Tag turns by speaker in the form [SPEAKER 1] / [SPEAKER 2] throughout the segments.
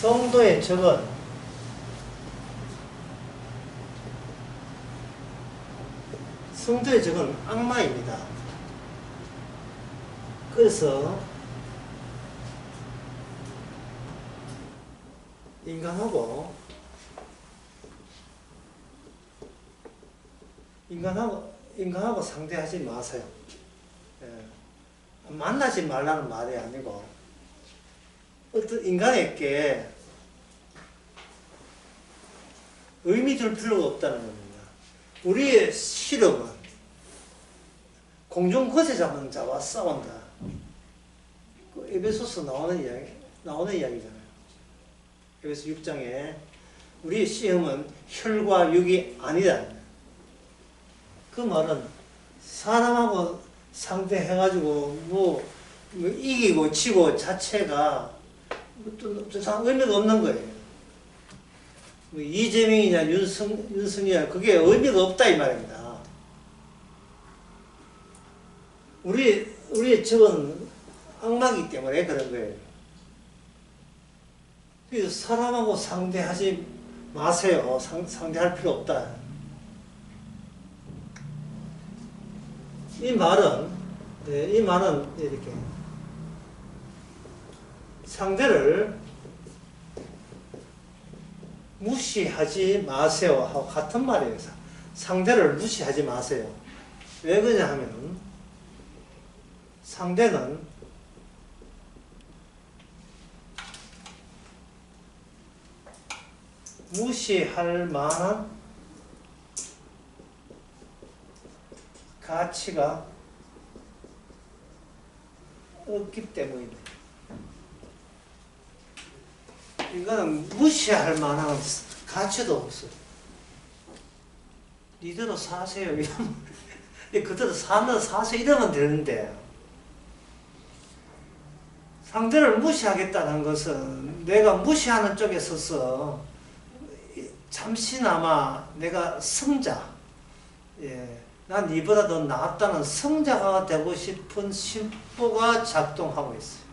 [SPEAKER 1] 성도의 적은 악마입니다. 그래서 인간하고 상대하지 마세요. 예. 만나지 말라는 말이 아니고 어떤 인간에게 의미 줄 필요가 없다는 겁니다. 우리의 실험은 공중 거세자와 싸운다. 그 에베소서 나오는 이야기잖아요. 에베소 6장에 우리의 시험은 혈과 육이 아니다. 그 말은 사람하고 상대해가지고 뭐 이기고 지고 자체가 의미가 없는 거예요. 뭐 이재명이냐 윤석이냐 그게 의미가 없다 이 말입니다. 우리의 적은 악마이기 때문에 그런 거예요. 그래서 사람하고 상대하지 마세요. 상대할 필요 없다. 이 말은 이렇게 상대를 무시하지 마세요 하고 같은 말이에요. 상대를 무시하지 마세요. 왜 그러냐 하면 상대는 무시할 만한 가치가 없기 때문입니다. 이거는 무시할 만한 가치도 없어요. 니대로 사세요. 그대로 사세요. 이러면 되는데 상대를 무시하겠다는 것은 내가 무시하는 쪽에 서서 잠시나마 내가 승자, 난 니보다 더 낫다는 승자가 되고 싶은 심보가 작동하고 있어요.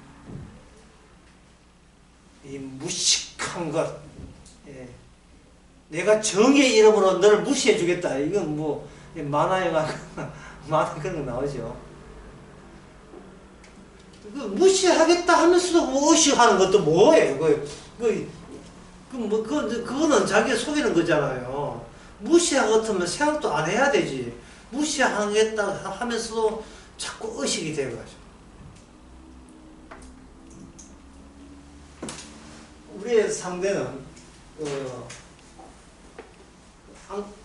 [SPEAKER 1] 이 무식한 것, 내가 정의의 이름으로 너를 무시해 주겠다. 이건 뭐 만화에가 만화 그런 거 나오죠. 그 무시하겠다 하면서도 뭐 의식하는 것도 뭐예요? 그거는 자기 속이는 거잖아요. 무시하겠다면 생각도 안 해야 되지. 무시하겠다 하면서도 자꾸 의식이 되어가지고. 우리의 상대는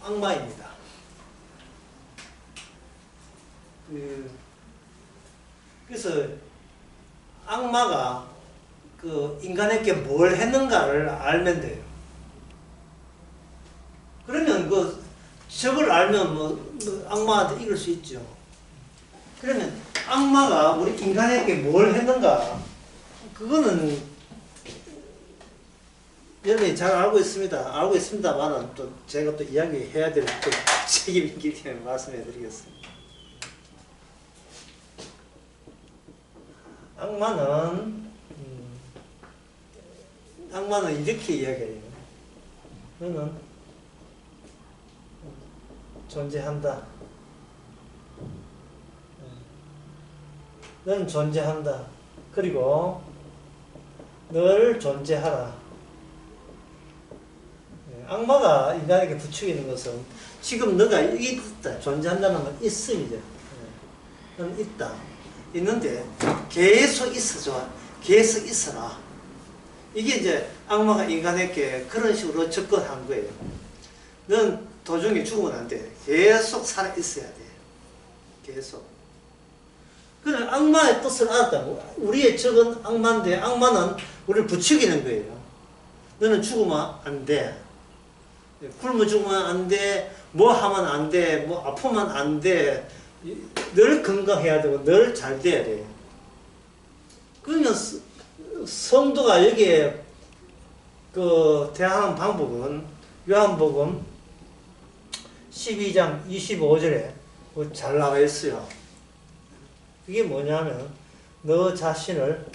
[SPEAKER 1] 악마입니다. 그래서 악마가 인간에게 뭘 했는가를 알면 돼요. 그러면 적을 알면 악마한테 이길 수 있죠. 그러면 악마가 우리 인간에게 뭘 했는가, 그거는 여러분이 잘 알고 있습니다만은 또 제가 또 이야기해야 될 책임이 있기 때문에 말씀해 드리겠습니다. 악마는 이렇게 이야기해요. 너는 존재한다. 너는 존재한다. 그리고 늘 존재하라. 악마가 인간에게 부추기는 것은 지금 너가 있다. 존재한다는 건 있음이죠. 너는 있다. 있는데 계속 있어줘. 계속 있어라. 이게 이제 악마가 인간에게 그런 식으로 접근한 거예요. 넌 도중에 죽으면 안 돼. 계속 살아 있어야 돼. 계속. 그래, 악마의 뜻을 알았다. 우리의 적은 악마인데 악마는 우리를 부추기는 거예요. 너는 죽으면 안 돼. 굶어 죽으면 안 돼. 뭐 하면 안 돼. 뭐 아프면 안 돼. 늘 건강해야 되고 늘 잘 돼야 돼요. 그러면 성도가 여기에 대항하는 방법은 요한복음 12장 25절에 잘 나와 있어요. 그게 뭐냐면 너 자신을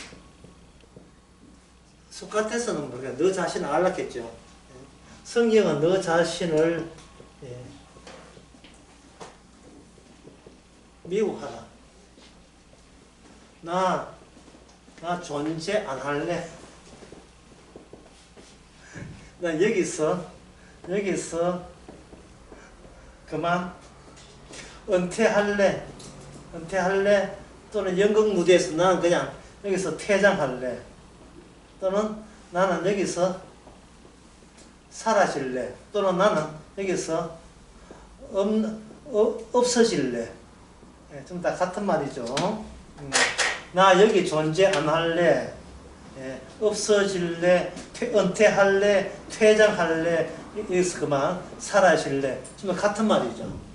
[SPEAKER 1] 소크라테스는 우리가 너 자신을 알았겠죠. 성경은 너 자신을 미워하라. 나 존재 안 할래. 나 여기서 그만 은퇴할래. 또는 연극 무대에서 나는 그냥 여기서 퇴장할래. 또는 나는 여기서 사라질래. 또는 나는 여기서 없어질래. 좀 다 같은 말이죠. 나 여기 존재 안 할래. 없어질래. 은퇴할래. 퇴장할래. 여기서 그만 사라질래. 좀 같은 말이죠.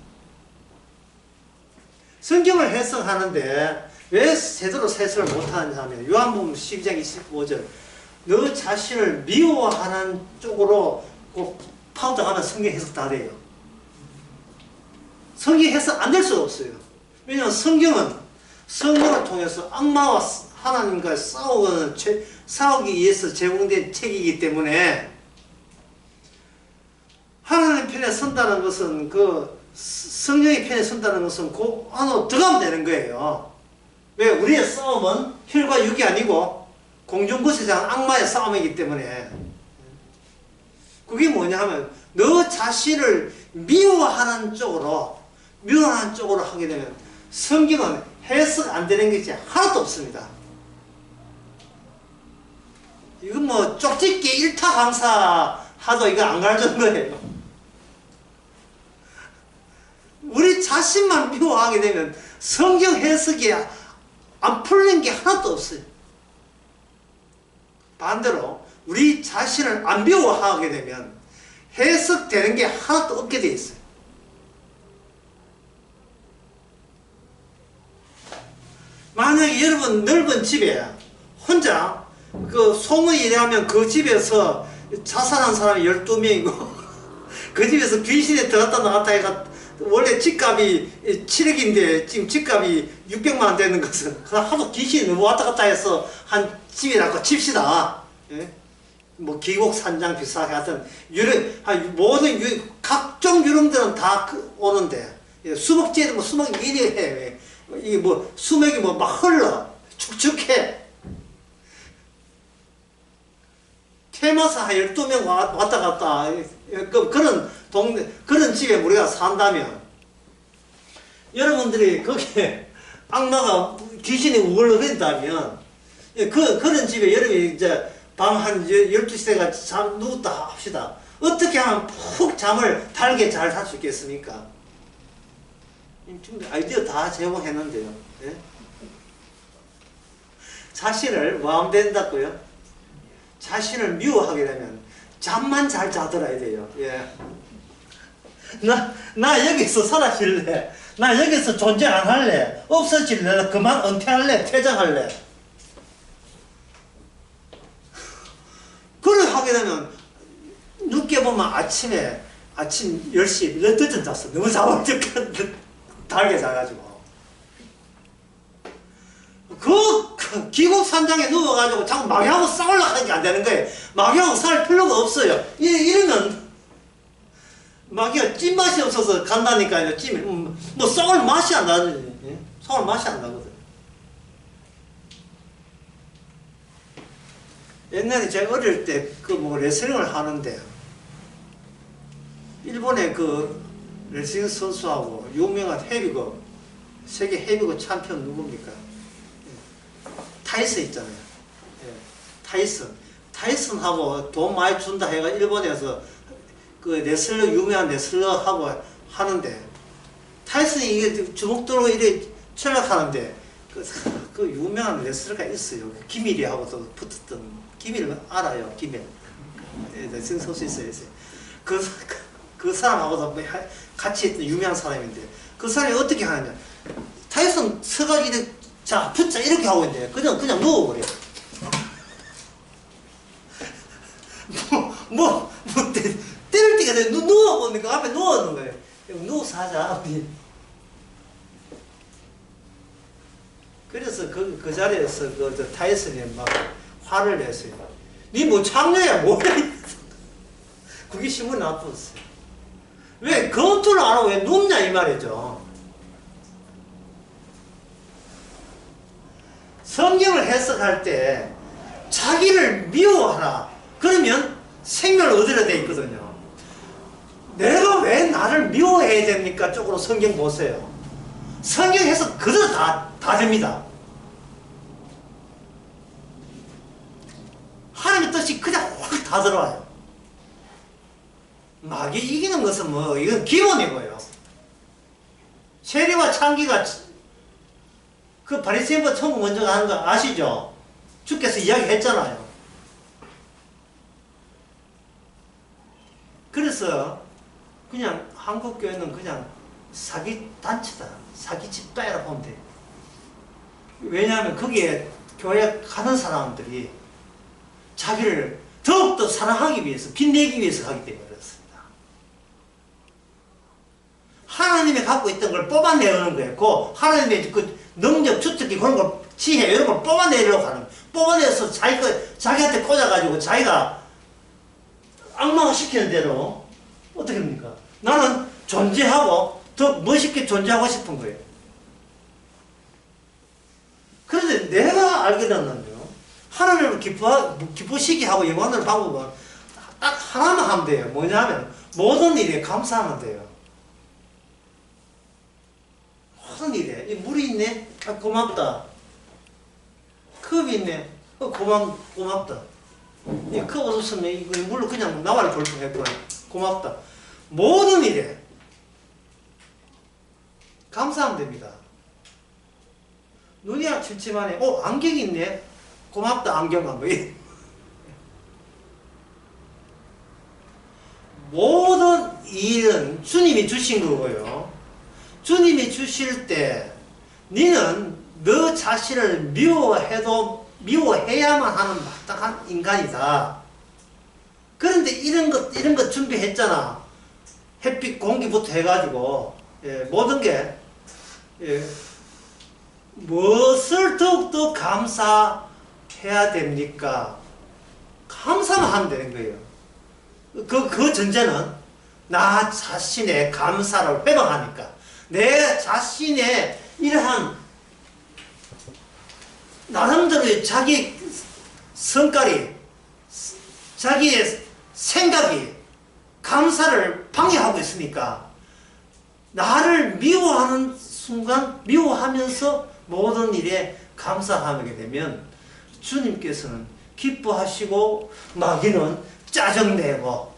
[SPEAKER 1] 성경을 해석하는데 왜 제대로 해석을 못하느냐 하면 요한복음 12장 25절 너 자신을 미워하는 쪽으로 꼭 파고들어가면 성경 해석 다 돼요. 성경 해석 안 될 수가 없어요. 왜냐하면 성경을 통해서 악마와 하나님과 싸우기 위해서 제공된 책이기 때문에 하나님 편에 선다는 것은 성령의 편에 선다는 것은 그 안으로 들어가면 되는 거예요. 왜? 우리의 싸움은 혈과 육이 아니고 공중부세장 악마의 싸움이기 때문에 그게 뭐냐 하면 너 자신을 미워하는 쪽으로 하게 되면 성경은 해석 안 되는 것이 하나도 없습니다. 이건 뭐 쪽집게 일타 강사 하도 이거 안 가르치는 거예요. 우리 자신만 미워하게 되면 성경 해석이 안 풀린 게 하나도 없어요. 반대로 우리 자신을 안 미워하게 되면 해석되는 게 하나도 없게 돼 있어요. 만약에 여러분 넓은 집에 혼자 소문이 이래하면 그 집에서 자살한 사람이 12명이고 그 집에서 귀신이 들어갔다 나갔다 해가 원래 집값이 7억인데 지금 집값이 600만 원 되는 것은 하도 귀신이 너무 왔다 갔다 해서 한 집이라고 칩시다. 예? 뭐 기곡산장 비슷하게 하여튼 모든 각종 유령들은 다 오는데 수목지에도 뭐 수목이 이래 이게 뭐 수맥이 뭐 막 흘러 축축해. 테마사 한 12명 왔다 갔다 그런 동네 그런 집에 우리가 산다면 여러분들이 거기에 악마가 귀신이 우글거린다면 그런 집에 여러분이 이제 밤 한 12시대가 잠 누웠다 합시다. 어떻게 하면 푹 잠을 달게 잘 살 수 있겠습니까? 지금 아이디어 다 제공했는데요. 예? 자신을 뭐 하면 된다고요? 자신을 미워하게 되면 잠만 잘 자들어야 돼요. 예. 나 여기서 사라질래. 나 여기서 존재 안 할래. 없어질래. 그만 은퇴할래. 퇴장할래. 그걸 하게 되면 늦게 보면 아침 10시 늦은 잤어. 너무 잠을 달게 자가지고 기곡산장에 누워가지고 자꾸 마귀하고 싸우려고 하는 게 안 되는 거예요. 마귀하고 싸울 필요가 없어요. 이러면 마귀가 찐맛이 없어서 간다니까요. 뭐 싸울 맛이 안 나거든요. 예? 싸울 맛이 안 나거든. 옛날에 제가 어릴 때 레슬링을 하는데 일본의 레슬링 선수하고 유명한 세계 헤비급 챔피언 누굽니까? 타이슨 있잖아요. 예. 타이슨하고 돈 많이 준다 해가 일본에서 유명한 레슬러하고 하는데 타이슨이 이게 주먹 들고 이래 철학하는데 그 유명한 레슬러가 있어요. 김일이하고 또 붙었던 김일 알아요. 김일. 레슬링 선수 있어요. 그 사람하고도 같이 있던 유명한 사람인데 그 사람이 어떻게 하느냐. 타이슨 서가지고 자, 붙자 이렇게 하고 있는데 그냥 누워버려. 때릴 때가 돼. 누워보니까 앞에 누워있는 거예요. 누워서 하자. 그래서 그 자리에서 타이슨이 막 화를 냈어요. 니 뭐 창녀야 뭐야. 그게 신문에 나왔어요. 왜 검토를 안 하고 왜 눕냐 이 말이죠. 성경을 해석할 때 자기를 미워하라. 그러면 생명을 얻으려 돼 있거든요. 내가 왜 나를 미워해야 됩니까? 쪽으로 성경 보세요. 성경 해석 그대로 다 됩니다. 하나님의 뜻이 그냥 확 다 들어와요. 마귀 이기는 것은 뭐 이건 기본이고요. 세리와 창기가 그 바리새인보다 천국 먼저 가는 거 아시죠? 주께서 이야기했잖아요. 그래서 그냥 한국교회는 그냥 사기 단체다, 사기 집단이라고 보면 돼요. 왜냐하면 거기에 교회 가는 사람들이 자기를 더욱더 사랑하기 위해서, 빛내기 위해서 가기 때문에 그렇습니다. 하나님이 갖고 있던 걸 뽑아내는 거예요. 그 하나님의 그 능력, 주특기 그런 걸, 지혜 이런 걸 뽑아내려고 하는 거예요. 뽑아내서 자기한테 꽂아가지고 자기가 악마가 시키는 대로 어떻게 합니까? 나는 존재하고 더 멋있게 존재하고 싶은 거예요. 그런데 내가 알게 됐는데요. 하나님을 기쁘시게 하고 영광하는 방법은 딱 하나만 하면 돼요. 뭐냐면 모든 일에 감사하면 돼요. 모든 일에. 이 물이 있네? 아, 고맙다. 컵이 있네? 고맙다. 이 컵 없었으면 이 물로 그냥 나와를 볼 뻔했구나. 고맙다. 모든 일에 감사하면 됩니다. 눈이 침침하네. 안경이 있네. 고맙다. 안경 한 거. 모든 일은 주님이 주신 거고요. 주님이 주실 때 너는 너 자신을 미워해야만 하는 마땅한 인간이다. 그런데 이런 것 준비했잖아. 햇빛, 공기부터 해가지고 모든 게 무엇을 더욱더 감사해야 됩니까? 감사만 하면 되는 거예요. 그 전제는 나 자신의 감사를 회방하니까. 내 자신의 이러한 나름대로의 자기 성깔이, 자기의 생각이 감사를 방해하고 있으니까 나를 미워하는 순간 미워하면서 모든 일에 감사하게 되면 주님께서는 기뻐하시고 마귀는 짜증내고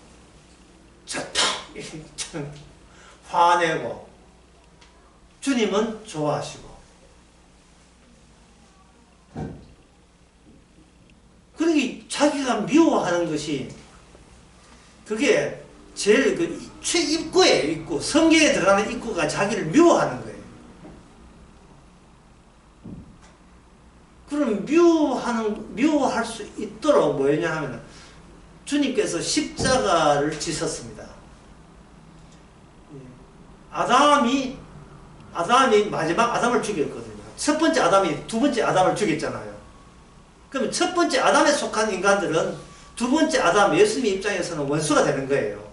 [SPEAKER 1] 좋다 화내고 주님은 좋아하시고. 그러니 자기가 미워하는 것이 그게 제일 그 최입구예요. 입구. 성경에 들어가는 입구가 자기를 미워하는 거예요. 그럼 미워할 수 있도록 뭐냐 하면 주님께서 십자가를 지셨습니다. 아담이 마지막 아담을 죽였거든요. 첫 번째 아담이 두 번째 아담을 죽였잖아요. 그러면 첫 번째 아담에 속한 인간들은 두 번째 아담 예수님 입장에서는 원수가 되는 거예요.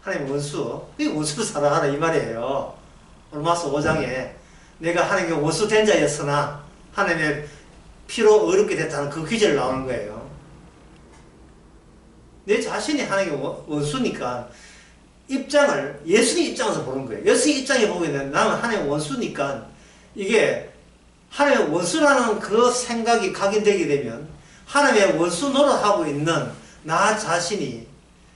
[SPEAKER 1] 하나님 원수. 이 원수를 사랑하라 이 말이에요. 로마서 5장에 내가 하나님의 원수 된 자였으나 하나님의 피로 의롭게 됐다는 그 귀절이 나오는 거예요. 내 자신이 하나님의 원수니까 입장을 예수님 입장에서 보는 거예요. 예수님 입장에 보면 나는 하나님의 원수니까 이게 하나님의 원수라는 그 생각이 각인되게 되면 하나님의 원수 노릇하고 있는 나 자신이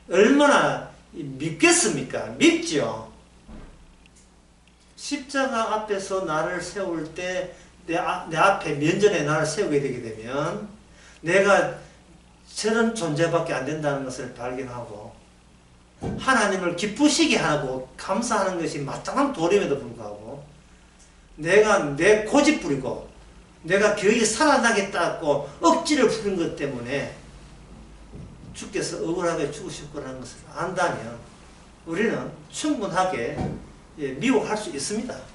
[SPEAKER 1] 얼마나 밉겠습니까? 밉죠. 십자가 앞에서 나를 세울 때 내 앞에 면전에 나를 세우게 되게 되면 내가 저런 존재밖에 안 된다는 것을 발견하고 하나님을 기쁘시게 하고 감사하는 것이 마땅한 도림에도 불구하고 내가 내 고집 부리고 내가 교회에 살아나겠다고 억지를 부린 것 때문에 주께서 억울하게 죽으실 거라는 것을 안다면 우리는 충분하게 미워할 수 있습니다.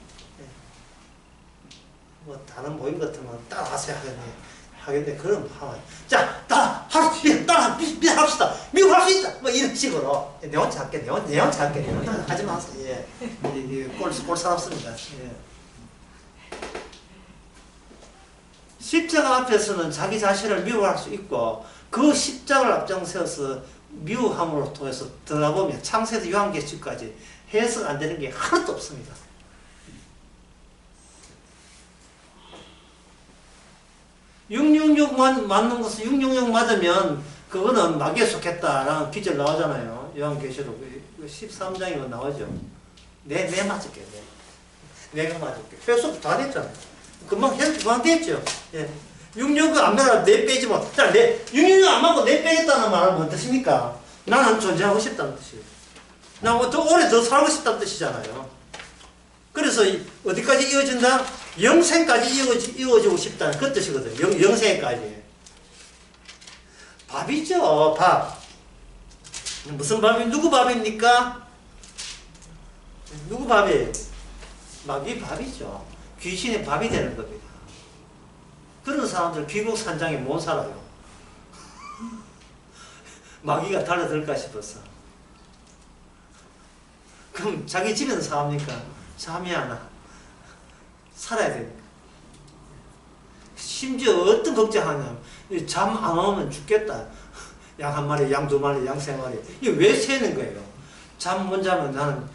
[SPEAKER 1] 뭐 다른 모임 같으면 따라하세요 하겠네. 그럼 하면 자, 다 따라 합시다. 미워할 수 있다. 뭐 이런 식으로 내 혼자 할게. 내 혼자 할게. 하지 마세요. 예. 꼴사납습니다. 예. 십자가 앞에서는 자기 자신을 미워할 수 있고 그 십자가를 앞장서서 미워함으로 통해서 들어가보면 창세에서 요한계시까지 해석 안 되는 게 하나도 없습니다. 666 맞는 것은 666 맞으면 그거는 마귀에 속했다라는 기절 나오잖아요. 요한계시록 13장이면 나오죠. 내 맞을게. 내가 맞을게. 회수 다 됐잖아요. 금방 됐죠. 예. 666 안 맞아 내 빼지 뭐. 자, 666 안 맞고 내 빼겠다는 말은 뭔 뜻입니까? 나는 존재하고 싶다는 뜻이에요. 나 뭐 더 오래 더 살고 싶다는 뜻이잖아요. 그래서 어디까지 이어진다? 영생까지 이어지고 싶다는 그 뜻이거든요. 영생까지. 밥이죠, 밥. 무슨 밥이, 누구 밥입니까? 누구 밥이에요? 마귀 밥이죠. 귀신의 밥이 되는 겁니다. 그런 사람들 귀국 산장에 못 살아요. 마귀가 달라들까 싶어서. 그럼 자기 집에서 삽니까? 잠이 안 와. 살아야 됩니다. 심지어 어떤 걱정하냐면 잠 안 오면 죽겠다. 양 한 마리, 양 두 마리, 양 세 마리. 이게 왜 세는 거예요? 잠 못 자면 나는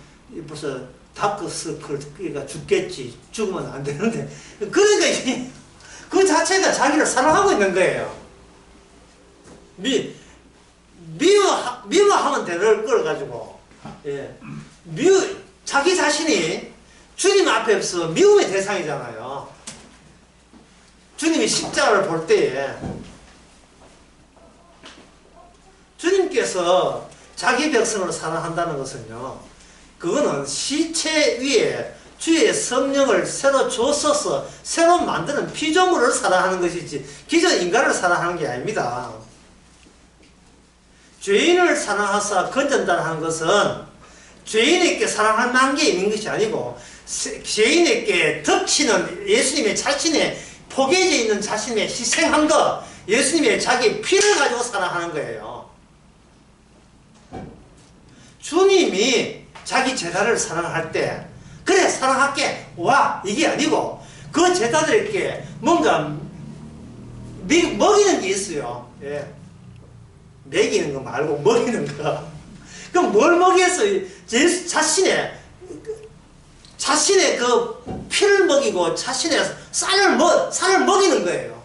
[SPEAKER 1] 벌써 다크서클가 죽겠지. 죽으면 안 되는데. 그러니까 그 자체가 자기를 사랑하고 있는 거예요. 미워하면 되는 걸 가지고. 예. 자기 자신이 주님 앞에서 미움의 대상이잖아요. 주님이 십자가를 볼 때에 주님께서 자기 백성을 사랑한다는 것은요, 그거는 시체 위에 주의 성령을 새로 줬어서 새로 만드는 피조물을 사랑하는 것이지 기존 인간을 사랑하는 게 아닙니다. 죄인을 사랑하사 건전다는 것은 죄인에게 사랑할 만한 게 있는 것이 아니고 죄인에게 덮치는 예수님의 자신의 포개져 있는 자신의 희생한 것, 예수님의 자기 피를 가지고 사랑하는 거예요. 주님이 자기 제자를 사랑할 때 그래 사랑할게 와 이게 아니고 그 제자들에게 뭔가 먹이는 게 있어요. 예. 먹이는 거 말고 먹이는 거. 그럼 뭘 먹이겠어요? 자신의 그 피를 먹이고 자신의 쌀을 먹이는 거예요.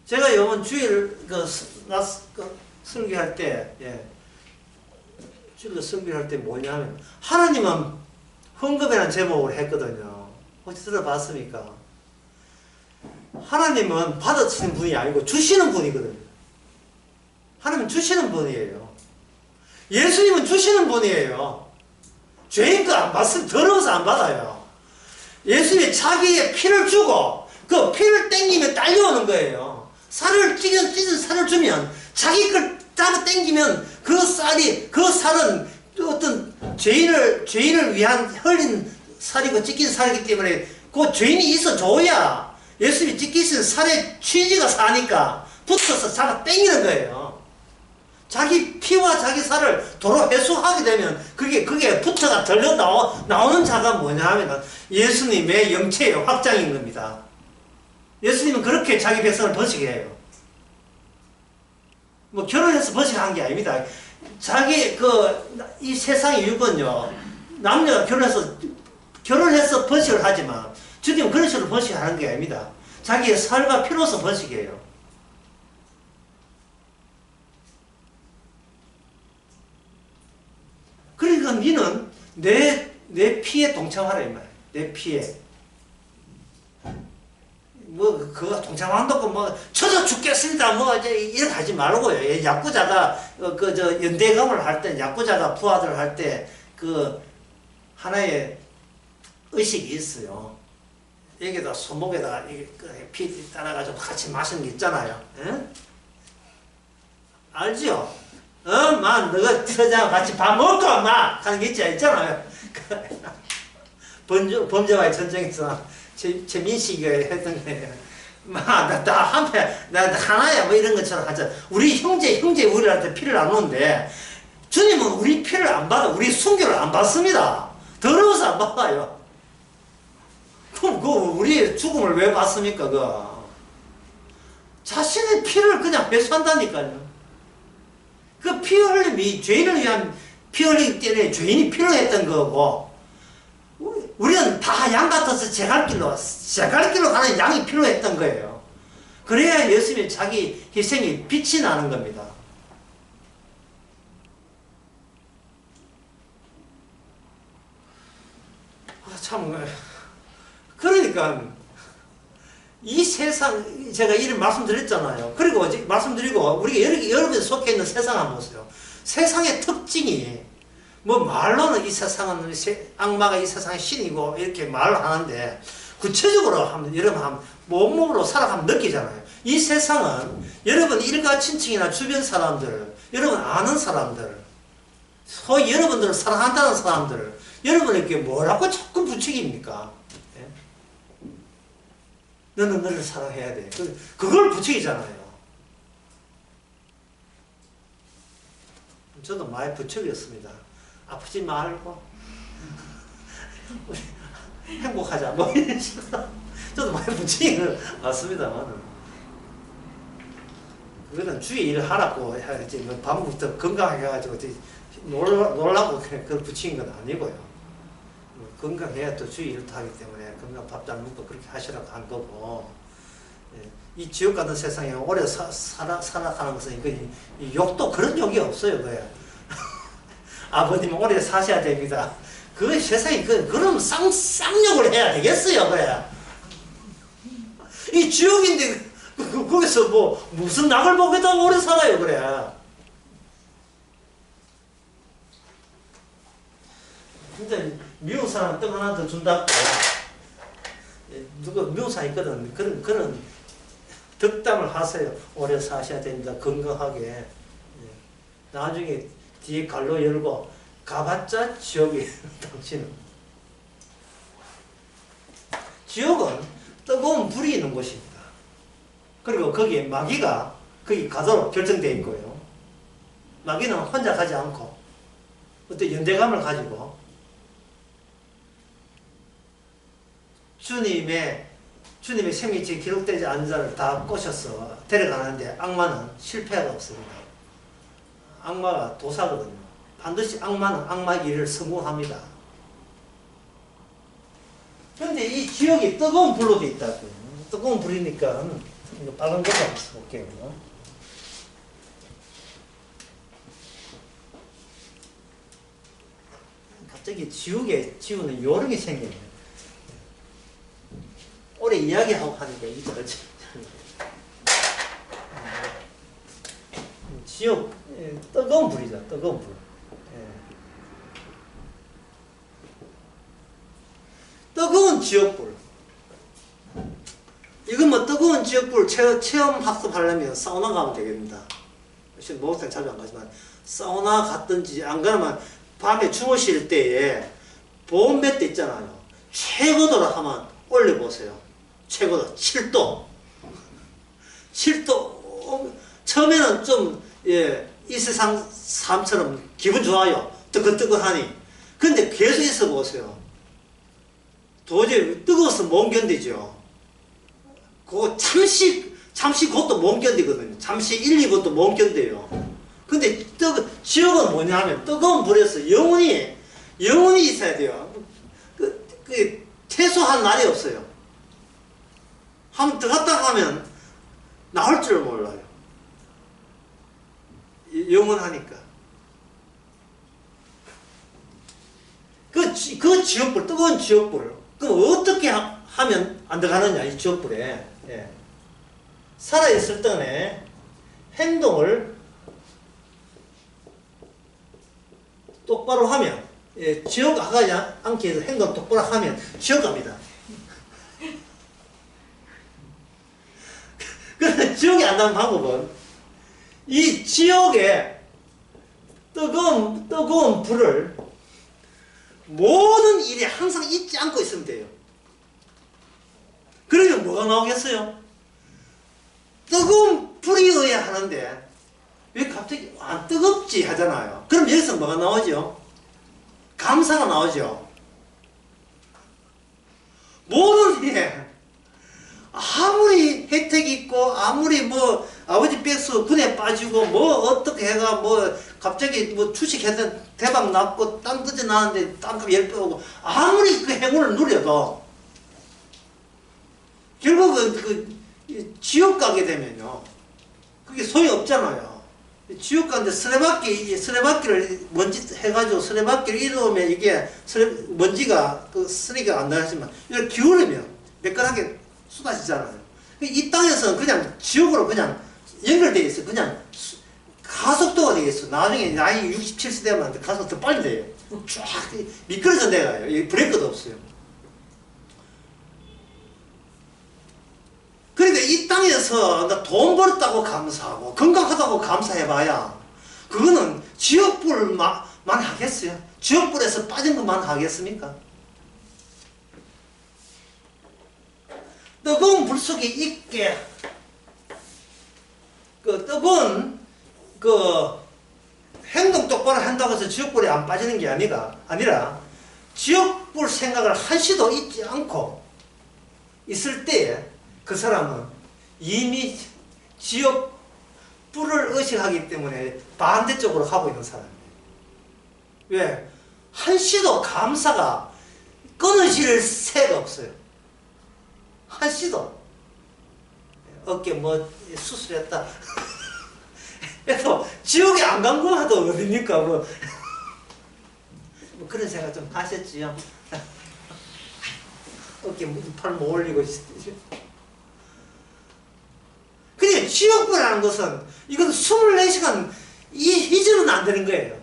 [SPEAKER 1] 제가 이번 주일 설교할 때, 주일 설교할 때 뭐냐면 하나님은 헌금이라는 제목으로 했거든요. 혹시 들어봤습니까? 하나님은 받으시는 분이 아니고 주시는 분이거든요. 하나님은 주시는 분이에요. 예수님은 주시는 분이에요. 죄인 거 안 받으면 더러워서 안 받아요. 예수님이 자기의 피를 주고 그 피를 땡기면 딸려오는 거예요. 찢은 살을 주면 자기 걸 잡아 땡기면 그 살은 어떤 죄인을 위한 흘린 살이고 찢긴 살이기 때문에 그 죄인이 있어줘야 예수님이 찢기신 살의 취지가 사니까 붙어서 잡아 땡기는 거예요. 자기 피와 자기 살을 도로 회수하게 되면 그게 부처가 들려 나오는 자가 뭐냐 하면 예수님의 영체의 확장인 겁니다. 예수님은 그렇게 자기 백성을 번식게 해요. 뭐 결혼해서 번식한 게 아닙니다. 이 세상의 육은요, 남녀가 결혼해서 번식을 하지만 주님은 그런 식으로 번식하는 게 아닙니다. 자기의 살과 피로서 번식해요. 그러니까 니는 내 피에 동참하라 이 말이야. 내 피에. 그거 동참한다고 쳐서 죽겠습니다. 이렇게 하지 말고요. 야쿠자가, 연대감을 할 때, 야쿠자가 부하들 할 때, 하나의 의식이 있어요. 여기다 손목에다가 피 따라가지고 같이 마시는 게 있잖아요. 에? 알지요? 너가 저자와 같이 밥 먹고, 하는 게 있잖아요. 범죄와의 전쟁에서 최민식이가 했던 거예요. 나 하나야 뭐 이런 것처럼 하자. 우리 형제 우리한테 피를 나누는데 주님은 우리 피를 안 받아. 우리 순교를 안 받습니다. 더러워서 안 받아요. 그럼 우리 죽음을 왜 받습니까? 자신의 피를 그냥 회수한다니까요. 그 피 흘림이 죄인을 위한 피 흘리기 때문에 죄인이 필요했던 거고, 우리는 다 양 같아서 제갈길로 가는 양이 필요했던 거예요. 그래야 예수님의 자기 희생이 빛이 나는 겁니다. 참, 그러니까 이 세상, 제가 이런 말씀드렸잖아요. 그리고 말씀드리고 우리가 여러 개 속해 있는 세상 한번 보세요. 세상의 특징이 뭐 말로는 이 세상은 악마가 이 세상의 신이고 이렇게 말을 하는데 구체적으로 여러분 몸으로 살아가면 느끼잖아요. 이 세상은 여러분 일가 친척이나 주변 사람들, 여러분 아는 사람들, 소위 여러분들을 사랑한다는 사람들, 여러분에게 뭐라고 자꾸 부추깁니까? 예? 너는 너를 사랑해야 돼. 그걸 부추기잖아요. 저도 많이 부추겼습니다. 아프지 말고 행복하자 뭐 이런 식으로 저도 많이 부추기는 왔습니다만, 그거는 주의 일을 하라고 해야지 뭐 밤부터 건강하게 해가지고 놀라고 그걸 부추긴 건 아니고요. 건강해야 또 주의 일을 하기 때문에 건강 밥 잘 먹고 그렇게 하시라고 한 거고, 이 지옥 같은 세상에 오래 살아가는 것은 이 욕도 그런 욕이 없어요. 아버님 오래 사셔야 됩니다. 그 세상에 그럼 쌍욕을 해야 되겠어요. 이 지옥인데 거기서 뭐 무슨 낙을 보겠다고 오래 살아요. 진짜 미운 사람 떡 하나 더 준다고 누가 미운 사람 있거든. 그런 덕담을 하세요. 오래 사셔야 됩니다. 건강하게. 나중에 뒤에 갈로 열고 가봤자 지옥이에요. 당신은. 지옥은 뜨거운 불이 있는 곳입니다. 그리고 거기에 마귀가 거기 가도록 결정되어 있고요. 마귀는 혼자 가지 않고 어떤 연대감을 가지고 주님의 생명체 기록되지 않은 자를 다 꼬셔서 데려가는데 악마는 실패가 없습니다. 악마가 도사거든요. 반드시 악마는 악마 일을 성공합니다. 그런데 이 지옥이 뜨거운 불로 돼 있다고요. 뜨거운 불이니까 이거 빨간 거 한번 써볼게요. 갑자기 지옥은 요령이 생기네요. 오래 이야기하고 하니까 이게 그렇지. 지옥, 뜨거운 불이죠. 뜨거운 불. 뜨거운 지옥불. 이건 뭐 뜨거운 지옥불 체험 학습하려면 사우나 가면 되겠습니다. 목욕탕 자주 안 가지만 사우나 갔든지 안 가면 밤에 주무실 때에 보온매트 있잖아요. 최고도로 한번 올려보세요. 최고도 7도. 7도. 처음에는 좀 이 세상 삶처럼 기분 좋아요. 뜨끈뜨끈하니. 근데 계속 있어 보세요. 도저히 뜨거워서 못 견디죠. 그거 잠시 그것도 못 견디거든요. 잠시 1, 2분도 못 견뎌요. 근데 지옥은 뭐냐면 뜨거운 불에서 영원히 있어야 돼요. 퇴소한 날이 없어요. 한번 들어갔다 하면 나올 줄 몰라요. 영원하니까. 그 지옥불, 뜨거운 지옥불. 그럼 어떻게 하면 안 들어가느냐, 이 지옥불에. 살아있을 때는 행동을 똑바로 하면, 지옥 가지 않게 해서 행동 똑바로 하면 지옥 갑니다. 그런데 지옥에 안 가는 방법은 이 지옥에 뜨거운 불을 모든 일에 항상 잊지 않고 있으면 돼요. 그러면 뭐가 나오겠어요? 뜨거운 불이어야 하는데 왜 갑자기 안 뜨겁지 하잖아요. 그럼 여기서 뭐가 나오죠? 감사가 나오죠. 모든 일에 아무리 혜택이 있고 아무리 뭐 아버지 백수 군에 빠지고 뭐 어떻게 해가 뭐 갑자기 뭐 주식해서 대박 났고 땅 뜨지 나는데 땅값 10배 오고 아무리 그 행운을 누려도 결국은 그 지옥 가게 되면요 그게 소용이 없잖아요. 지옥 가는데 쓰레받기를 먼지 해가지고 쓰레받기를 이루면 이게 먼지가 그 쓰레기가 안 나가지만 이걸 기울이면 매끈하게 쏟아지잖아요. 이 땅에서는 그냥 지옥으로 그냥 연결되어 있어. 그냥 가속도가 되어 있어. 나중에 나이 60, 70세 되면 가속 더 빨리 돼요. 쫙 미끄러져 내가요. 브레이크도 없어요. 그러니까 이 땅에서 나 돈 벌었다고 감사하고 건강하다고 감사해봐야 그거는 지옥불만 하겠어요? 지옥불에서 빠진 것만 하겠습니까? 뜨거운 불 속에 있게 그 뜨거운 그 행동 똑바로 한다고 해서 지옥불에 안 빠지는 게 아니라 지옥불 생각을 한시도 잊지 않고 있을 때에 그 사람은 이미 지옥불을 의식하기 때문에 반대쪽으로 가고 있는 사람이에요. 왜? 한시도 감사가 끊어질 새가 없어요. 한시도. 어깨 뭐 수술했다. 그래서 지옥에 안 간 거 하도 어딥니까? 뭐 그런 생각 좀 하셨지요? 어깨 팔 못 올리고 그냥 지옥불이라는 것은 이건 24시간 이전은 안 되는 거예요.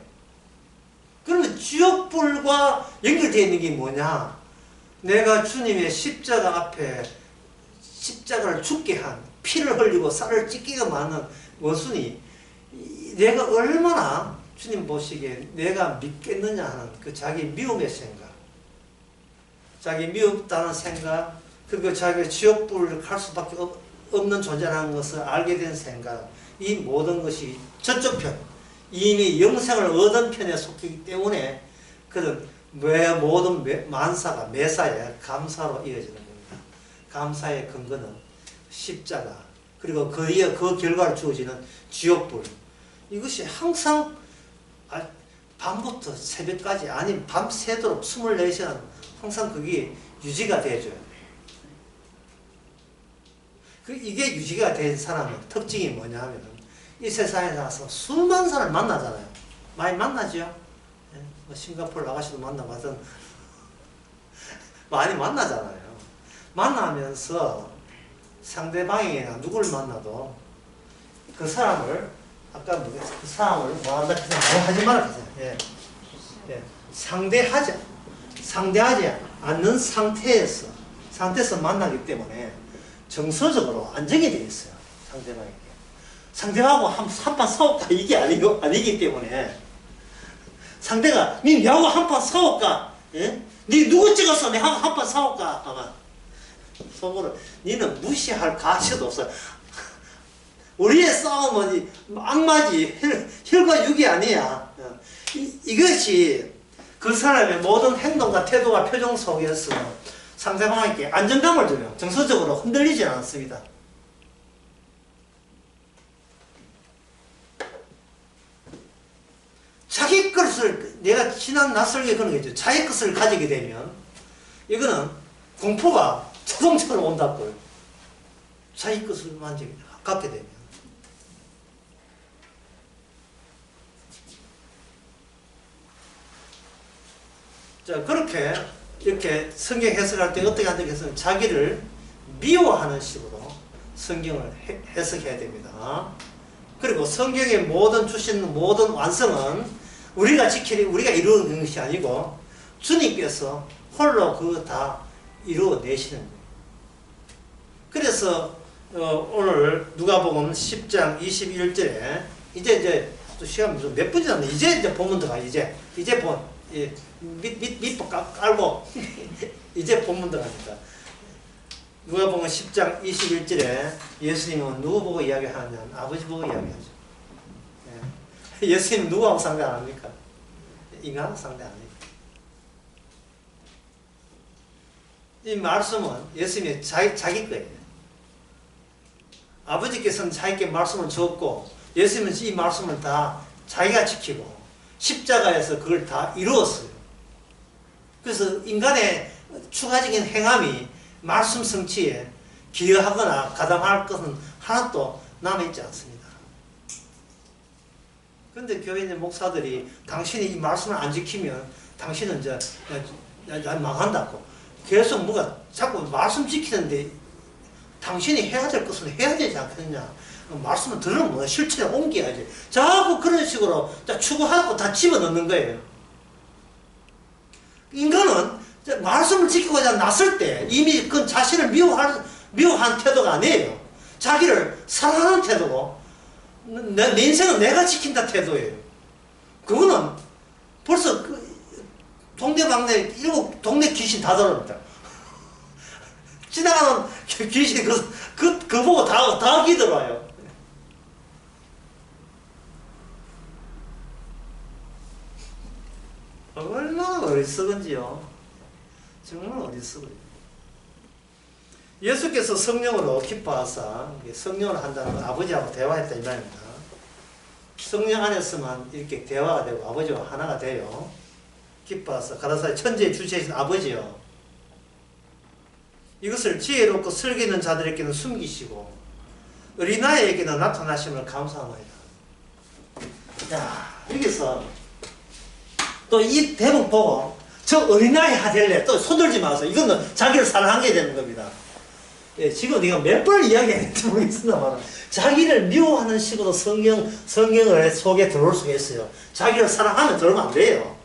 [SPEAKER 1] 그러면 지옥불과 연결되어 있는 게 뭐냐? 내가 주님의 십자가 앞에 십자가를 죽게 한 피를 흘리고 쌀을 찢기가 많은 원순이 내가 얼마나 주님 보시기에 내가 믿겠느냐 하는 그 자기 미움의 생각, 자기 미흡다는 생각, 그리고 자기가 지옥불을 갈 수밖에 없는 존재라는 것을 알게 된 생각, 이 모든 것이 저쪽 편, 이미 영생을 얻은 편에 속하기 때문에 그런 모든 만사가 매사에 감사로 이어지는 겁니다. 감사의 근거는 십자가, 그리고 그 결과로 주어지는 지옥불. 이것이 항상 밤부터 새벽까지 아니면 밤새도록 24시간 항상 그게 유지가 돼줘요. 이게 유지가 된 사람의 특징이 뭐냐 하면 이 세상에 나와서 수많은 사람을 만나잖아요. 많이 만나죠? 뭐 싱가포르 아가씨도 만나봤던 많이 만나잖아요. 만나면서 상대방이나 누구를 만나도 그 사람을 아까 그 사람을 뭐한다 그 사람 하지 말라 그랬어요. 예. 상대하지 않는 상태에서 만나기 때문에 정서적으로 안정이 되어 있어요. 상대방에게. 상대하고 한판 싸울까 이게 아니기 때문에 상대가 니 나하고 한판 싸울까? 예? 니 누구 찍었어? 내하고 한판 싸울까? 아마 속으로 니는 무시할 가치도 없어. 우리의 싸움은 악마지 혈과 육이 아니야. 이것이 그 사람의 모든 행동과 태도와 표정 속에서 상대방에게 안정감을 줘요. 정서적으로 흔들리지 않습니다. 자기 것을, 내가 지난 낯설게 그런 거죠. 자기 것을 가지게 되면 이거는 공포가 자동적으로 온다고요. 자기 것을 갖게 되면. 자, 그렇게 이렇게 성경 해석할 때 어떻게 한다고 했으면 자기를 미워하는 식으로 성경을 해석해야 됩니다. 그리고 성경의 모든 주신 모든 완성은 우리가 이루는 것이 아니고 주님께서 홀로 그거 다 이루어내시는 거예요. 그래서 오늘 누가복음 10장 21절에 이제 또 시간 몇 분이 남았네. 이제 본문 들어가. 이제 밑보 깔고 이제 본문 들어갑니다. 누가복음 10장 21절에 예수님은 누구 보고 이야기하냐면 아버지 보고 이야기하죠. 예. 예수님 누구하고 상대 안 합니까? 인간하고 상대 안 해요. 이 말씀은 예수님의 자기 거예요. 아버지께서는 자기께 말씀을 주었고 예수님은 이 말씀을 다 자기가 지키고 십자가에서 그걸 다 이루었어요. 그래서 인간의 추가적인 행함이 말씀 성취에 기여하거나 가담할 것은 하나도 남아있지 않습니다. 그런데 교회 있는 목사들이 당신이 이 말씀을 안 지키면 당신은 이제 망한다고 계속 뭐가 자꾸 말씀 지키는데 당신이 해야 될 것은 해야 되지 않겠느냐. 말씀을 들으면 뭐 실체에 옮겨야지. 자꾸 그런 식으로 추구하고 다 집어넣는 거예요. 인간은 말씀을 지키고자 나설 때 이미 그 자신을 미워한 태도가 아니에요. 자기를 사랑하는 태도고 내 인생은 내가 지킨다 태도예요. 그거는 벌써 동네방네 일곱 동네 귀신 다 들어옵니다. 지나가는 귀신이 그 보고 다 기들어와요. 얼마나 어리석은지요. 정말 어리석어요. 예수께서 성령으로 기뻐하사 성령을 한다는 건 아버지하고 대화했다 이 말입니다. 성령 안에서만 이렇게 대화가 되고 아버지와 하나가 돼요. 기뻐하사 가라사대 천지의 주체이신 아버지요. 이것을 지혜롭고 설계 있는 자들에게는 숨기시고 어린아이에게는 나타나심을 감사합니다. 자, 여기서 또 이 대목 보고 저 어린아이 하될래 또 손들지 마세요. 이거는 자기를 사랑한 게 되는 겁니다. 예, 지금 내가 몇 번 이야기했는지 모르겠습니다만 자기를 미워하는 식으로 성경을 속에 들어올 수가 있어요. 자기를 사랑하면 들어오면 안 돼요.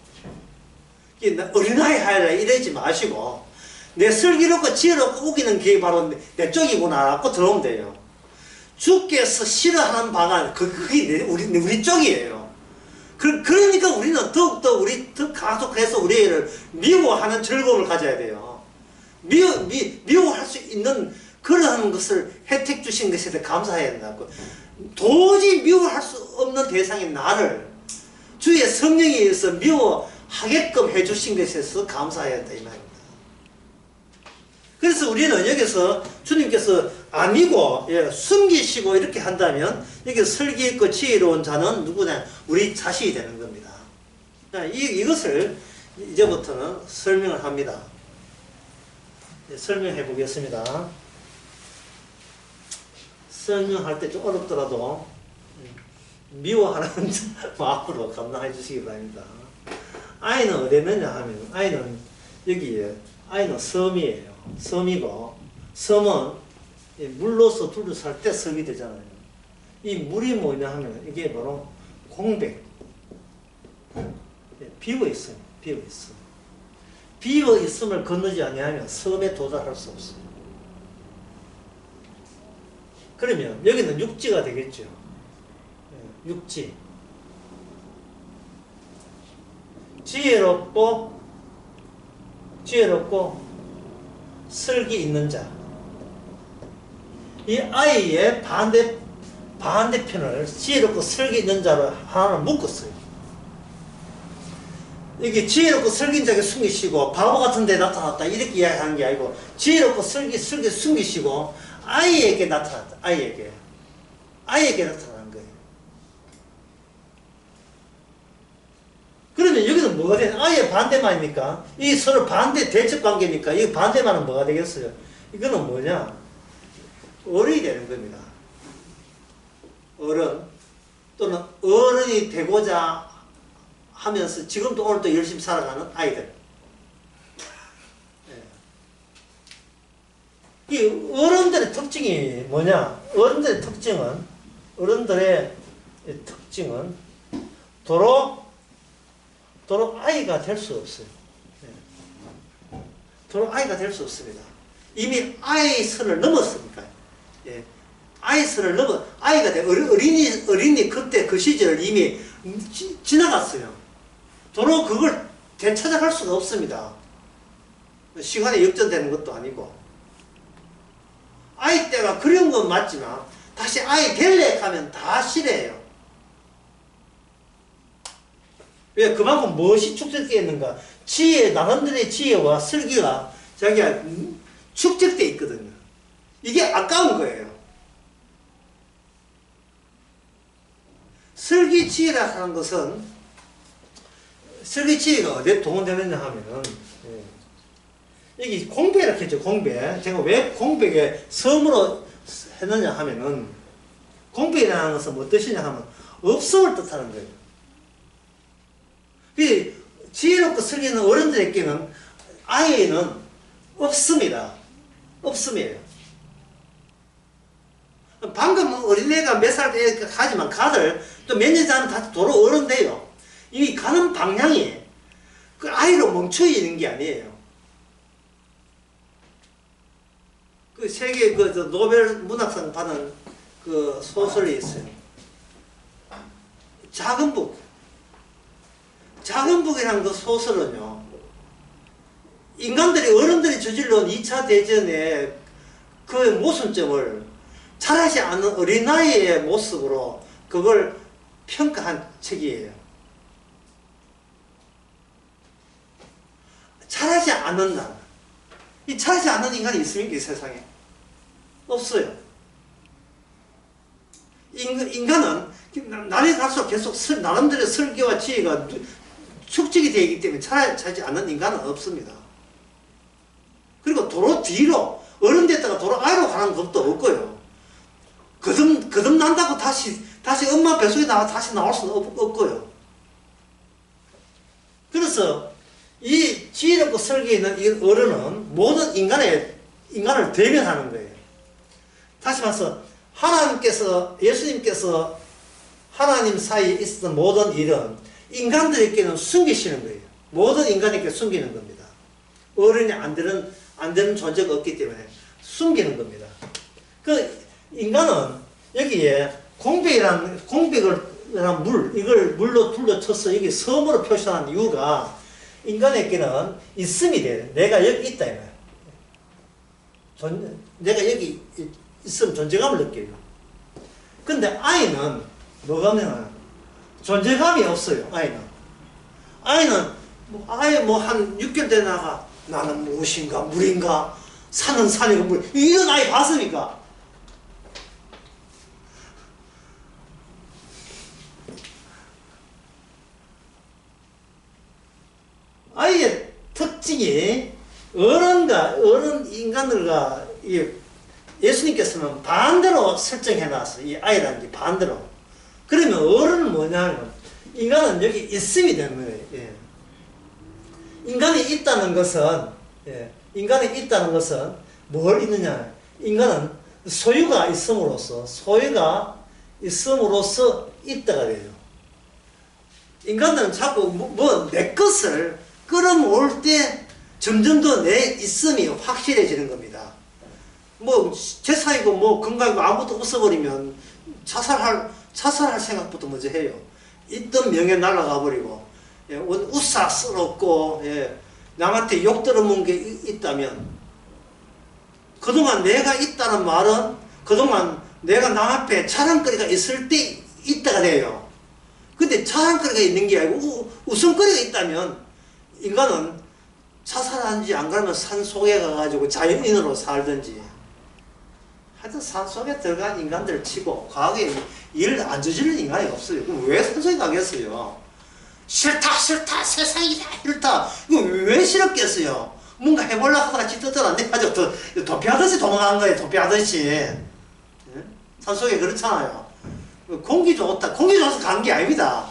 [SPEAKER 1] 어린아이 하될래 이러지 마시고 내 슬기롭고 지혜롭고 우기는 게 바로 내 쪽이구나 하고 들어오면 돼요. 주께서 싫어하는 바가 그게 우리 쪽이에요. 그러니까 우리는 더욱더 우리 더 가속해서 우리 애를 미워하는 즐거움을 가져야 돼요. 미워할 수 있는 그러한 것을 혜택 주신 것에 대해 감사해야 된다고. 도저히 미워할 수 없는 대상인 나를 주의 성령에 의해서 미워하게끔 해주신 것에 대해서 감사해야 된다 이 말입니다. 그래서 우리는 여기서 주님께서 아니고 숨기시고 이렇게 한다면 여기 설기 있고 지혜로운 자는 누구냐? 우리 자신이 되는 겁니다. 이것을 이제부터는 설명을 합니다. 설명해 보겠습니다. 설명할 때 좀 어렵더라도 미워하는 마음으로 감당해 주시기 바랍니다. 아이는 어디 있느냐 하면 아이는 여기에 아이는 섬이에요. 섬이고 섬은 물로서 둘러쌀 때 섬이 되잖아요. 이 물이 뭐냐 하면 이게 바로 공백, 비어 있어요. 비어 있어. 비어 있음을 건너지 아니하면 섬에 도달할 수 없어요. 그러면 여기는 육지가 되겠죠. 육지. 지혜롭고 설기 있는 자. 이 아이의 반대편을 지혜롭고 설기 있는 자로 하나를 묶었어요. 이게 지혜롭고 설기인 자에게 숨기시고 바보 같은 데 나타났다 이렇게 이야기하는 게 아니고 지혜롭고 설기 숨기시고 아이에게 나타났다. 아이에게 나타난 거예요. 그러면 여기는 뭐가 되냐? 아이의 반대만입니까? 이 서로 반대 대척 관계니까 이 반대만은 뭐가 되겠어요? 이거는 뭐냐? 어른이 되는 겁니다. 어른 또는 어른이 되고자 하면서 지금도 오늘도 열심히 살아가는 아이들. 이 어른들의 특징이 뭐냐? 어른들의 특징은 도로 아이가 될 수 없어요. 도로 아이가 될 수 없습니다. 이미 아이 선을 넘었으니까. 아이 선을 넘어 아이가 돼. 어린이 그때 그 시절을 이미 지나갔어요. 도로 그걸 되찾아갈 수가 없습니다. 시간이 역전되는 것도 아니고. 아이 때가 그런 건 맞지만 다시 아이 될래 하면 다 싫어해요. 왜? 그만큼 무엇이 축적되어 있는가? 지혜, 나름대로의 지혜와 슬기가 자기가 축적되어 있거든요. 이게 아까운 거예요. 슬기 지혜라 하는 것은, 슬기 지혜가 어디에 동원되느냐 하면은, 여기 공배라 했죠, 공배. 제가 왜 공배에 섬으로 했느냐 하면은, 공배라는 것은 뭐 뜻이냐 하면, 없음을 뜻하는 거예요. 지혜롭고 슬기는 어른들에게는, 아이는 없습니다. 없음이에요. 방금 어린애가 몇 살 때 가지만 가들 또 몇 년 지나면 다시 도로 어른 돼요. 이 가는 방향이 그 아이로 멈춰 있는 게 아니에요. 그 세계 그 노벨 문학상 받은 그 소설이 있어요. 작은 북. 작은 북이라는 그 소설은요, 인간들이, 어른들이 저질러온 2차 대전의 그 모순점을 잘하지 않은 어린아이의 모습으로 그걸 평가한 책이에요. 잘하지 않는 날. 이 잘하지 않는 인간이 있습니까, 이 세상에? 없어요. 인간은 날이 갈수록 계속 나름대로 설계와 지혜가 축적이 되어 있기 때문에 잘하지 않는 인간은 없습니다. 그리고 도로 뒤로, 어른 됐다가 도로 아래로 가는 것도 없고요. 거듭난다고 다시 엄마 뱃속에 다시 나올 수는 없고요. 그래서 이 지혜롭고 설계 있는 이 어른은 모든 인간을 대변하는 거예요. 다시 말해서 예수님께서 하나님 사이에 있었던 모든 일은 인간들에게는 숨기시는 거예요. 모든 인간에게 숨기는 겁니다. 어른이 안 되는 존재가 없기 때문에 숨기는 겁니다. 인간은 여기에 공백이란 이걸 물로 둘러쳐서 여기 섬으로 표시한 이유가 인간에게는 있음이 돼요. 내가 여기 있다. 내가 여기 있으면 존재감을 느껴요. 근데 아이는 뭐가면 존재감이 없어요. 아이는 아예 한 6개월 되다가 나는 무엇인가, 물인가, 산은 산이고 물, 이런 아이 봤습니까? 아이의 특징이 어른 인간들과 예수님께서는 반대로 설정해 놨어요. 이 아이라는 게 반대로. 그러면 어른은 뭐냐면 인간은 여기 있음이 되는 거예요. 인간이 있다는 것은 뭘 있느냐? 인간은 소유가 있음으로써 있다가 돼요. 인간들은 자꾸 내 것을 끌어모을 때 점점 더 내 있음이 확실해지는 겁니다. 재산이고 건강이고 아무것도 없어버리면 자살할 생각부터 먼저 해요. 있던 명예 날아가 버리고, 우사스럽고, 남한테 욕 들어먹은 게 있다면, 그동안 내가 있다는 말은 그동안 내가 남 앞에 자랑거리가 있을 때 있다가 돼요. 근데 자랑거리가 있는 게 아니고 웃음거리가 있다면 인간은 자살하는지 안 그러면 산 속에 가가지고 자연인으로 살든지, 하여튼 산 속에 들어간 인간들을 치고 과거에 일을 안 저지른 인간이 없어요. 그럼 왜 산속에 가겠어요? 싫다 세상이 싫다. 이거 왜 싫었겠어요? 뭔가 해보려고 하다가 찌뜨뜨 안 돼가지고 도피하듯이 도망간 거예요. 도피하듯이. 산속에 그렇잖아요. 공기 좋다. 공기 좋아서 간 게 아닙니다.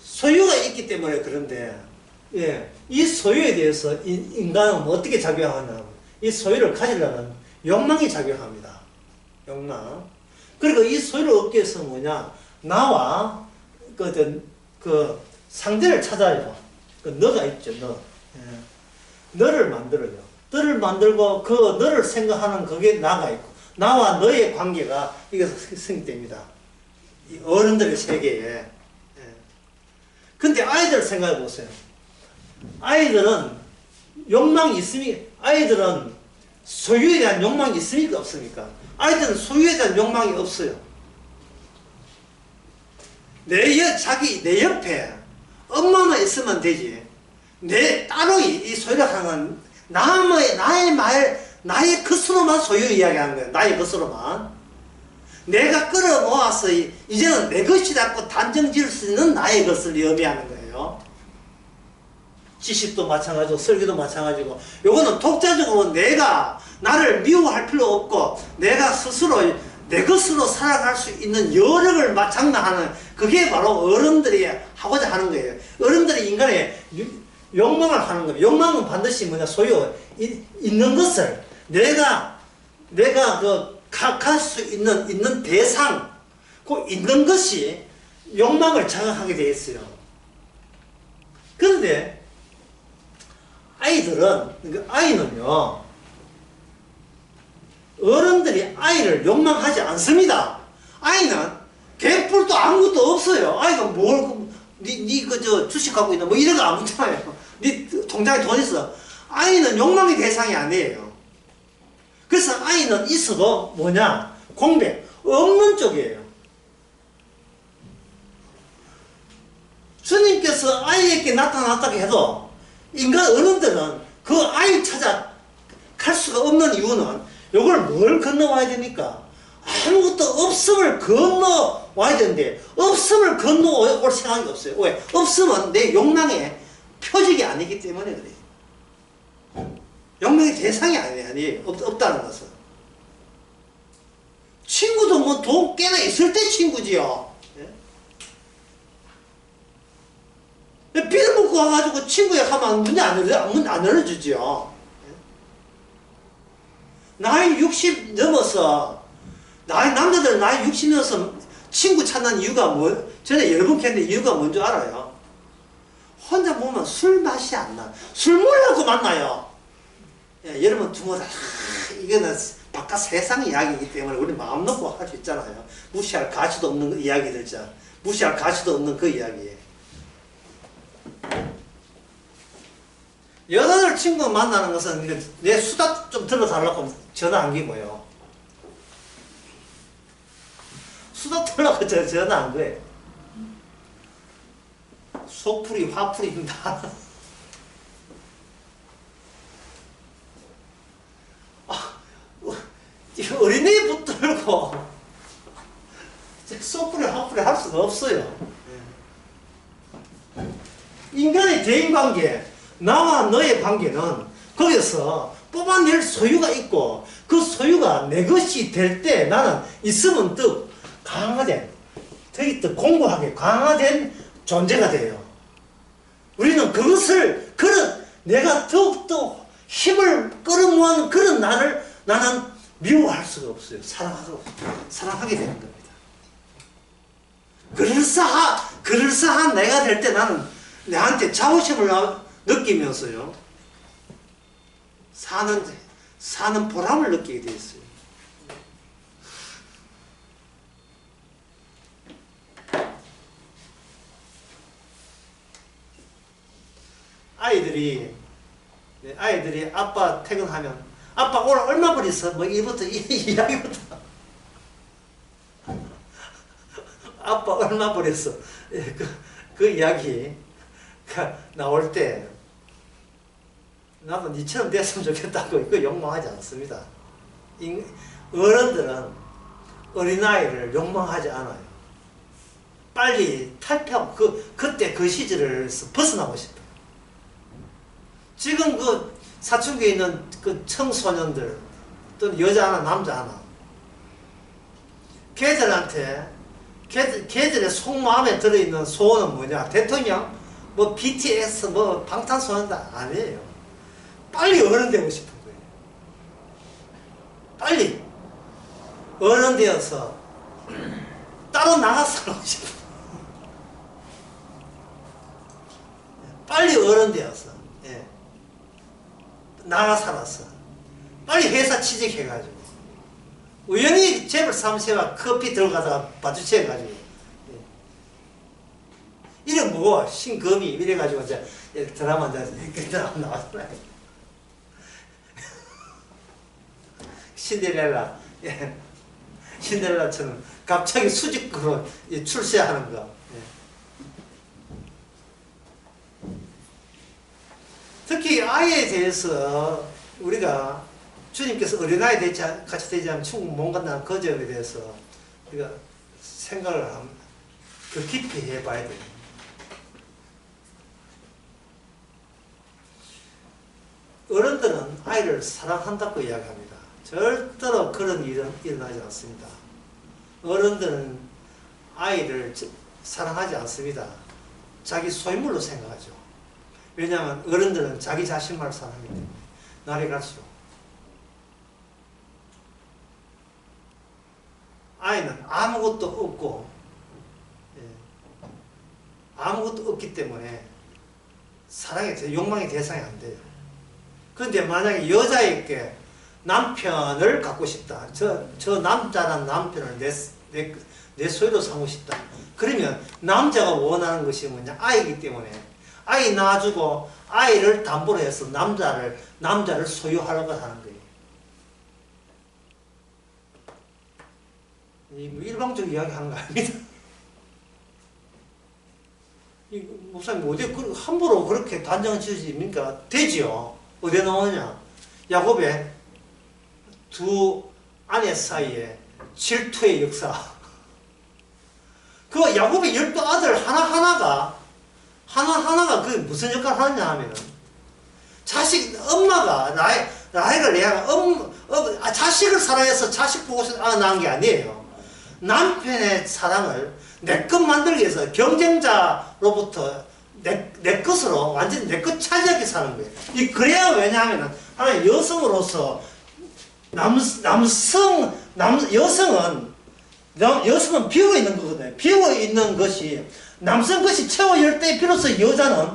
[SPEAKER 1] 소유가 있기 때문에 그런데, 이 소유에 대해서 인간은 어떻게 작용하냐. 이 소유를 가지려는 욕망이 작용합니다. 욕망. 그리고 이 소유를 얻기 위해서 뭐냐. 나와 그 상대를 찾아요. 너가 있죠, 너. 너를 만들어요. 너를 만들고 그 너를 생각하는 그게 나가 있고, 나와 너의 관계가 이게 성립됩니다. 이 어른들의 세계에. 근데 아이들 생각해 보세요. 아이들은 욕망이 있습니까? 아이들은 소유에 대한 욕망이 있습니까? 없습니까? 아이들은 소유에 대한 욕망이 없어요. 내 옆에 엄마만 있으면 되지. 따로 이 소유를 하는 건 나의 것으로만 소유 이야기하는 거예요. 나의 것으로만. 내가 끌어모아서 이제는 내 것이라고 단정 지을 수 있는 나의 것을 의미하는 거예요. 지식도 마찬가지고 설교도 마찬가지고 요거는 독자적으로 내가 나를 미워할 필요 없고 내가 스스로 내 것으로 살아갈 수 있는 여력을 장만하는 그게 바로 어른들이 하고자 하는 거예요. 어른들이 인간의 욕망을 하는 거예요. 욕망은 반드시 뭐냐 소유 있는 것을 내가 갈 수 있는 대상 그 있는 것이 욕망을 자극하게 되어 있어요. 그런데 아이는요 어른들이 아이를 욕망하지 않습니다. 아이는 개뿔도 아무것도 없어요. 아이가 저 주식 갖고 있나 뭐 이런 거 안 묻잖아요. 니 통장에 돈 있어. 아이는 욕망의 대상이 아니에요. 그래서 아이는 있어도 뭐냐 공백 없는 쪽이에요. 주님께서 아이에게 나타났다고 해도 인간 어른들은 그 아이 찾아 갈 수가 없는 이유는 이걸 뭘 건너와야 됩니까? 아무것도 없음을 건너와야 되는데 없음을 건너올 생각이 없어요. 왜? 없음은 내 욕망의 표적이 아니기 때문에 그래요. 욕망의 대상이 아니에요. 없다는 것은. 친구도 뭐 돈 꽤나 있을 때 친구지요. 예? 비를 먹고 와가지고 친구에 가면 문 안 열어주지요. 나이 60 넘어서 남자들 나이 60 넘어서 친구 찾는 이유가 뭐 전에 여러 번 했는데 이유가 뭔지 알아요? 혼자 보면 술 맛이 안 나. 술 먹으려고 만나요. 예, 여러분 두고 이거는 바깥 세상 이야기이기 때문에 우리 마음 놓고 할 수 있잖아요. 무시할 가치도 없는 이야기들 무시할 가치도 없는 그 이야기에 여자들 친구 만나는 것은 내 수다 좀 들어달라고 전화 안 기고요. 수다 들으려고 전화 안 거예요. 속풀이 화풀이입니다. 어린애 붙들고 속풀이 화풀이 할 수가 없어요. 인간의 대인관계 나와 너의 관계는 거기서 뽑아낼 소유가 있고 그 소유가 내 것이 될 때 나는 있으면 더 강화된 더 공고하게 강화된 존재가 돼요. 우리는 그것을 내가 더욱더 힘을 끌어모아는 그런 나는 미워할 수가 없어요. 사랑하게 되는 겁니다. 그럴싸한 내가 될 때 나는 내한테 자부심을 느끼면서요. 사는 보람을 느끼게 돼 있어요. 아이들이 아빠 퇴근하면 아빠 오늘 얼마 벌었어? 뭐 이부터 이야기부터 아빠 얼마 벌었어? 그 이야기가 나올 때 나도 니처럼 됐으면 좋겠다고 이거 욕망하지 않습니다. 어른들은 어린아이를 욕망하지 않아요. 빨리 탈피하고 그때 그 시절을 벗어나고 싶어요. 지금 그 사춘기에 있는 그 청소년들 또는 여자 하나 남자 하나 걔들의 속마음에 들어있는 소원은 뭐냐? 대통령? 뭐 BTS 뭐 방탄소년단 아니에요. 빨리 어른 되고 싶은 거예요. 빨리 어른 되어서 따로 나가서 살고 싶어요. 빨리 어른 되어서 나가 살았어. 빨리 회사 취직해가지고 우연히 재벌 사무실에 커피 들어가다가 마주쳐가지고 이래 뭐고 신금이 이래가지고 이제 드라마 나왔잖아요. 신데렐라. 예. 신데렐라처럼 갑자기 수직으로 출세하는 거. 예. 특히 아이에 대해서 우리가 주님께서 어린아이 같이 되지 않으면 천국 못 간다는 그 점에 대해서 우리가 생각을 그 깊이 해봐야 돼요. 어른들은 아이를 사랑한다고 이야기합니다. 절대로 그런 일은 일어나지 않습니다. 어른들은 아이를 사랑하지 않습니다. 자기 소유물로 생각하죠. 왜냐하면 어른들은 자기 자신만 사랑하기 때문에 날이 갈수록 아이는 아무것도 없고 아무것도 없기 때문에 사랑의 욕망의 대상이 안 돼요. 그런데 만약에 여자에게 남편을 갖고 싶다. 저 남자란 남편을 내 소유로 삼고 싶다. 그러면 남자가 원하는 것이 뭐냐? 아이기 때문에 아이 낳아주고 아이를 담보로 해서 남자를 소유하려고 하는 거예요. 일방적으로 이야기하는 거 아닙니다. 목사님 어디 함부로 그렇게 단정을 지으십니까? 되지요. 어디에 나오느냐? 야곱의 두 아내 사이에 질투의 역사. 그 야곱의 12아들 하나하나가 그게 무슨 역할을 하느냐 하면은 엄마가 라헬을 레아가 자식을 사랑해서 자식 보고 낳은 게 아니에요. 남편의 사랑을 내 것 만들기 위해서 경쟁자로부터 내 것으로 완전히 내 것 차지하게 사는 거예요. 그래야 왜냐하면 하나님 여성으로서 여성은 비어 있는 거거든요. 비어 있는 것이 남성 것이 채워질 때 비로소 여자는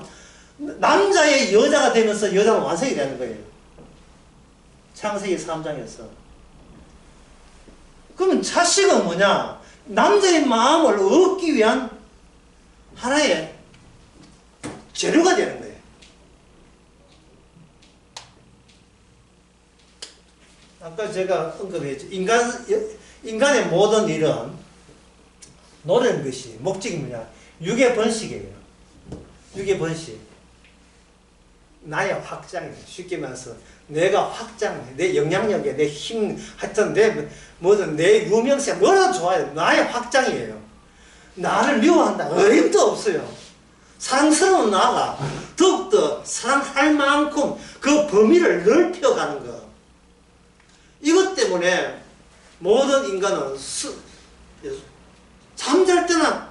[SPEAKER 1] 남자의 여자가 되면서 여자는 완성이 되는 거예요. 창세기 3장에서. 그러면 자식은 뭐냐? 남자의 마음을 얻기 위한 하나의 재료가 되는 거예요. 아까 제가 언급했죠. 인간의 모든 일은 노래는 것이 목적이 뭐냐? 육의 번식이에요. 육의 번식. 나의 확장이에요. 쉽게 말해서 내가 확장해. 내 영향력에 내 힘, 하여튼 내 유명세, 뭐라도 좋아요. 나의 확장이에요. 나를 미워한다. 어림도 없어요. 사랑스러운 나가 더욱더 사랑할 만큼 그 범위를 넓혀가는 것. 이것 때문에 모든 인간은 잠잘 때나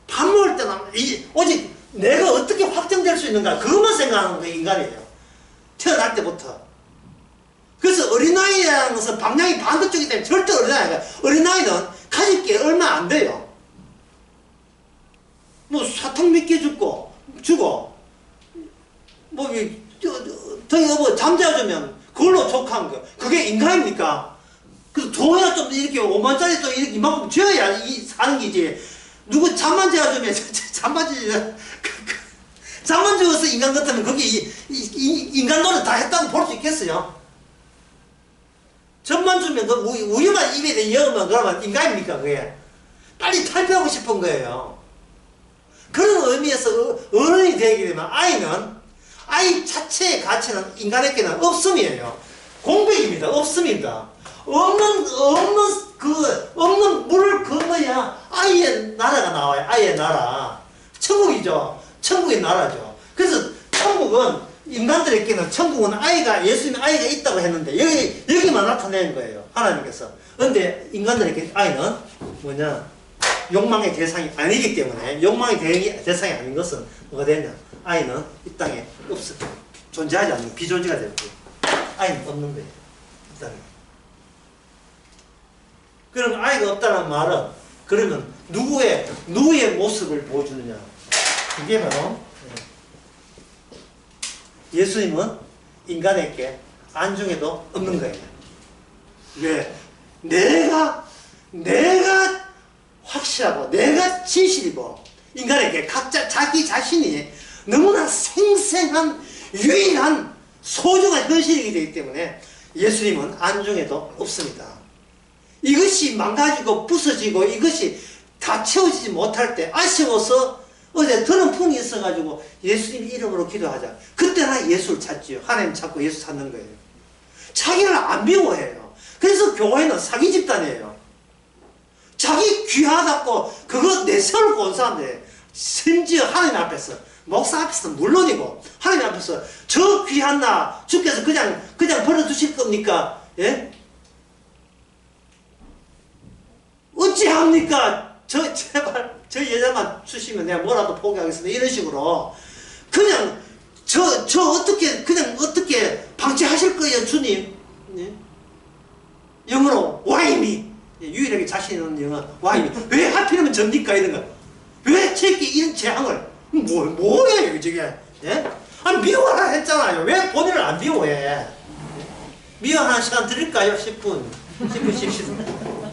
[SPEAKER 1] 밥 먹을 때나 오직 내가 어떻게 확정될 수 있는가 그것만 생각하는 게 인간이에요. 태어날 때부터. 그래서 어린아이라는 것은 방향이 반대쪽이기 때문에 절대 어린아이는 가질 게 얼마 안 돼요. 사탕 몇 개 주고 잠자주면 그걸로 족한 거. 그게 인간입니까? 그래서 줘야 좀 이렇게 5만짜리 또 이렇게 이만큼 줘야 사는 기지. 누구 잠만 재워주면 잠만 재워서 인간 같으면 그게 인간 노릇 다 했다고 볼 수 있겠어요? 젖만 주면 그 우유만 입에 넣으면 그러면 인간입니까 그게? 빨리 탈피하고 싶은 거예요. 그런 의미에서 어른이 되게 되면 아이 자체의 가치는 인간에게는 없음이에요. 공백입니다. 없습니다. 없는 물을 건너야 아이의 나라가 나와요. 아이의 나라. 천국이죠. 천국의 나라죠. 그래서 천국은 인간들에게는 천국은 예수님의 아이가 있다고 했는데 여기만 나타내는 거예요. 하나님께서. 그런데 인간들에게 아이는 뭐냐? 욕망의 대상이 아니기 때문에 욕망의 대상이 아닌 것은 뭐가 되냐? 아이는 이 땅에 없어. 존재하지 않는 비존재가 되는 거예요. 아이는 없는 거예요. 이 땅에. 그럼 아이가 없다는 말은 그러면 누구의 모습을 보여주느냐? 그게 바로 예수님은 인간에게 안중에도 없는 거예요. 왜? 내가 확실하고 내가 진실이고 인간에게 각자 자기 자신이 너무나 생생한 유일한 소중한 현실이기 때문에 예수님은 안중에도 없습니다. 이것이 망가지고 부서지고 이것이 다 채워지지 못할 때 아쉬워서 어제 드는 풍이 있어가지고 예수님 이름으로 기도하자. 그때나 예수를 찾지요. 하나님 찾고 예수 찾는 거예요. 자기를 안 미워해요. 그래서 교회는 사기 집단이에요. 자기 귀하다고 그거 내세우고 온 사람들, 심지어 하나님 앞에서, 목사 앞에서는 물론이고 하나님 앞에서 저 귀한 나 주께서 그냥 버려두실 겁니까? 예? 어찌합니까? 제발 저 여자만 주시면 내가 뭐라도 포기하겠습니다. 이런 식으로 그냥 저 어떻게 방치하실 거예요, 주님? 예? 영어로 why me? 유일하게 자신 있는 영어 why me? 왜 하필이면 접니까? 이런 거. 왜 제게 이런 재앙을 뭐예요 저게? 예? 아니 미워하라 했잖아요. 왜 본인을 안 미워해? 미워하는 시간 드릴까요? 10분 10분씩